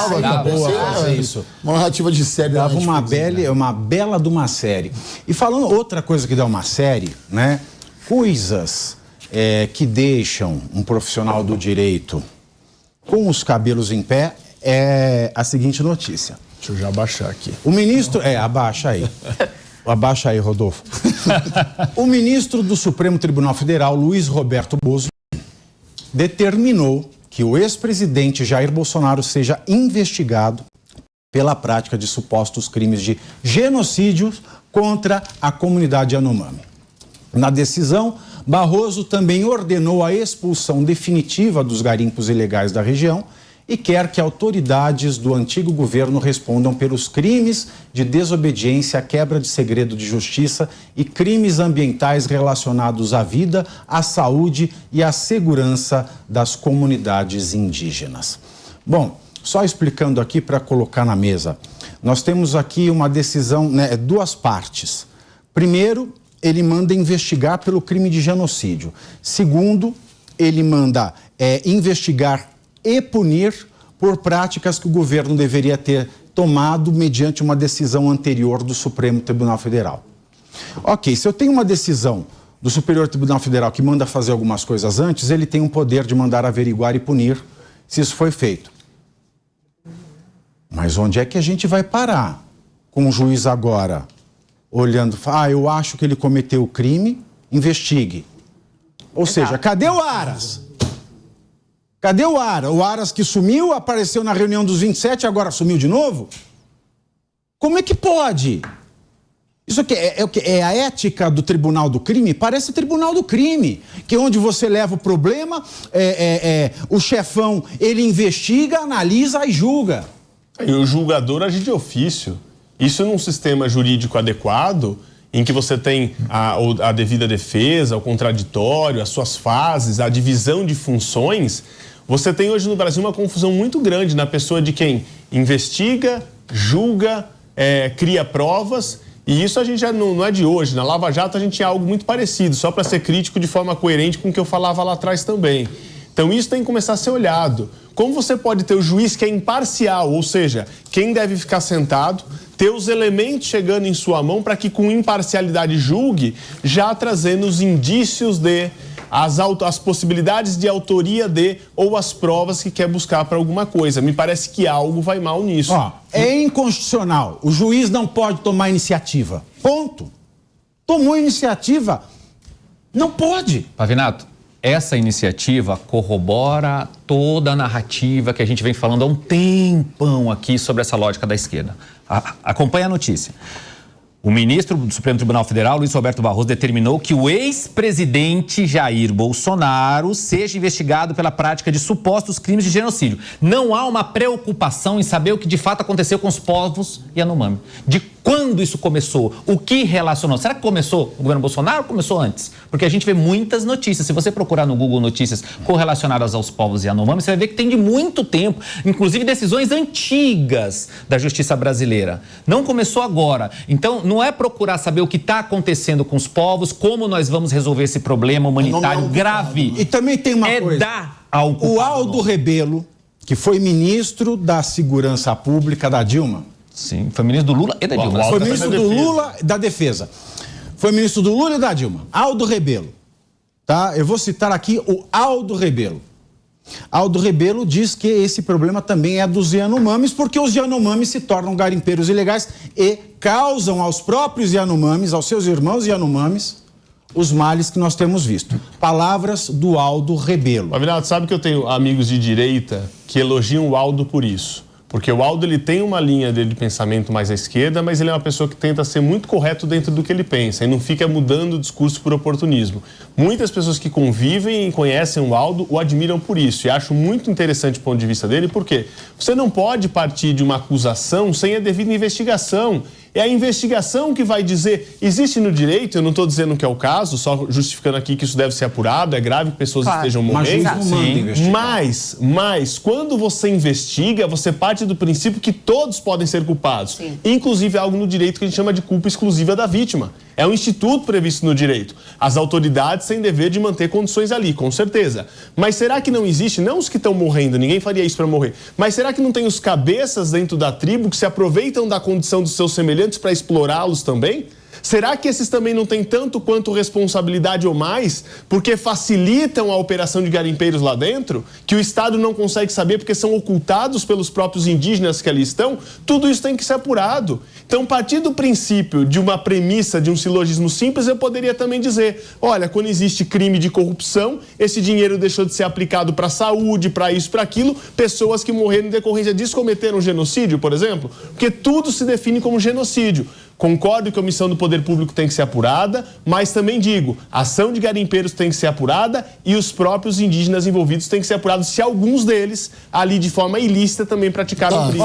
fazer isso. Uma narrativa de série. Dava uma bela de uma série. E falando outra coisa que dá uma série, né? Coisas que deixam um profissional do direito com os cabelos em pé é a seguinte notícia. Deixa eu já abaixar aqui. O ministro... abaixa aí. Abaixa aí, Rodolfo. O ministro do Supremo Tribunal Federal, Luiz Roberto Barroso, determinou que o ex-presidente Jair Bolsonaro seja investigado pela prática de supostos crimes de genocídio contra a comunidade Yanomami. Na decisão, Barroso também ordenou a expulsão definitiva dos garimpos ilegais da região e quer que autoridades do antigo governo respondam pelos crimes de desobediência, quebra de segredo de justiça e crimes ambientais relacionados à vida, à saúde e à segurança das comunidades indígenas. Bom, só explicando aqui para colocar na mesa, nós temos aqui uma decisão, né, duas partes. Primeiro, ele manda investigar pelo crime de genocídio. Segundo, ele manda investigar e punir por práticas que o governo deveria ter tomado mediante uma decisão anterior do Supremo Tribunal Federal. Ok, se eu tenho uma decisão do Superior Tribunal Federal que manda fazer algumas coisas antes, ele tem o poder de mandar averiguar e punir se isso foi feito. Mas onde é que a gente vai parar com o juiz agora? Olhando, eu acho que ele cometeu o crime, investigue. Ou seja, cadê o Aras? Cadê o Aras? O Aras que sumiu, apareceu na reunião dos 27 e agora sumiu de novo? Como é que pode? Isso aqui é a ética do Tribunal do Crime? Parece Tribunal do Crime, que é onde você leva o problema, o chefão, ele investiga, analisa e julga. E o julgador age de ofício. Isso num sistema jurídico adequado, em que você tem a devida defesa, o contraditório, as suas fases, a divisão de funções, você tem hoje no Brasil uma confusão muito grande na pessoa de quem investiga, julga, cria provas, e isso a gente já não é de hoje. Na Lava Jato a gente tinha algo muito parecido, só para ser crítico de forma coerente com o que eu falava lá atrás também. Então isso tem que começar a ser olhado. Como você pode ter o juiz que é imparcial, ou seja, quem deve ficar sentado, ter os elementos chegando em sua mão para que com imparcialidade julgue, já trazendo os indícios de, as possibilidades de autoria de, ou as provas que quer buscar para alguma coisa. Me parece que algo vai mal nisso. É inconstitucional. O juiz não pode tomar iniciativa. Ponto. Tomou iniciativa, não pode. Pavinato, essa iniciativa corrobora toda a narrativa que a gente vem falando há um tempão aqui sobre essa lógica da esquerda. Acompanhe a notícia. O ministro do Supremo Tribunal Federal, Luiz Roberto Barroso, determinou que o ex-presidente Jair Bolsonaro seja investigado pela prática de supostos crimes de genocídio. Não há uma preocupação em saber o que de fato aconteceu com os povos Yanomami. De quando isso começou? O que relacionou? Será que começou o governo Bolsonaro ou começou antes? Porque a gente vê muitas notícias. Se você procurar no Google notícias correlacionadas aos povos Yanomami, você vai ver que tem de muito tempo, inclusive decisões antigas da justiça brasileira. Não começou agora. Então, não é procurar saber o que está acontecendo com os povos, como nós vamos resolver esse problema humanitário grave. E também tem uma coisa. O Aldo Rebelo, que foi ministro da Segurança Pública da Dilma. Sim, foi ministro do Lula e da Dilma. Foi ministro do Lula e da Defesa. Foi ministro do Lula e da Dilma. Aldo Rebelo. Tá? Eu vou citar aqui o Aldo Rebelo. Aldo Rebelo diz que esse problema também é dos Yanomamis, porque os Yanomamis se tornam garimpeiros ilegais e causam aos próprios Yanomamis, aos seus irmãos Yanomamis, os males que nós temos visto. Palavras do Aldo Rebelo. Pavinato, sabe que eu tenho amigos de direita que elogiam o Aldo por isso. Porque o Aldo, ele tem uma linha dele de pensamento mais à esquerda, mas ele é uma pessoa que tenta ser muito correto dentro do que ele pensa e não fica mudando o discurso por oportunismo. Muitas pessoas que convivem e conhecem o Aldo o admiram por isso. E acho muito interessante o ponto de vista dele, porque você não pode partir de uma acusação sem a devida investigação. É a investigação que vai dizer, existe no direito, eu não estou dizendo que é o caso, só justificando aqui que isso deve ser apurado, é grave que pessoas estejam morrendo. Mas quando você investiga, você parte do princípio que todos podem ser culpados. Sim. Inclusive algo no direito que a gente chama de culpa exclusiva da vítima. É um instituto previsto no direito. As autoridades têm dever de manter condições ali, com certeza. Mas será que não existe, não os que estão morrendo, ninguém faria isso para morrer, mas será que não tem os cabeças dentro da tribo que se aproveitam da condição dos seus semelhantes para explorá-los também? Será que esses também não têm tanto quanto responsabilidade ou mais, porque facilitam a operação de garimpeiros lá dentro, que o Estado não consegue saber porque são ocultados pelos próprios indígenas que ali estão? Tudo isso tem que ser apurado. Então, a partir do princípio de uma premissa, de um silogismo simples, eu poderia também dizer, olha, quando existe crime de corrupção, esse dinheiro deixou de ser aplicado para a saúde, para isso, para aquilo, pessoas que morreram em decorrência disso cometeram genocídio, por exemplo, porque tudo se define como genocídio. Concordo que a omissão do poder público tem que ser apurada, mas também digo, a ação de garimpeiros tem que ser apurada e os próprios indígenas envolvidos têm que ser apurados se alguns deles, ali de forma ilícita, também praticaram crime.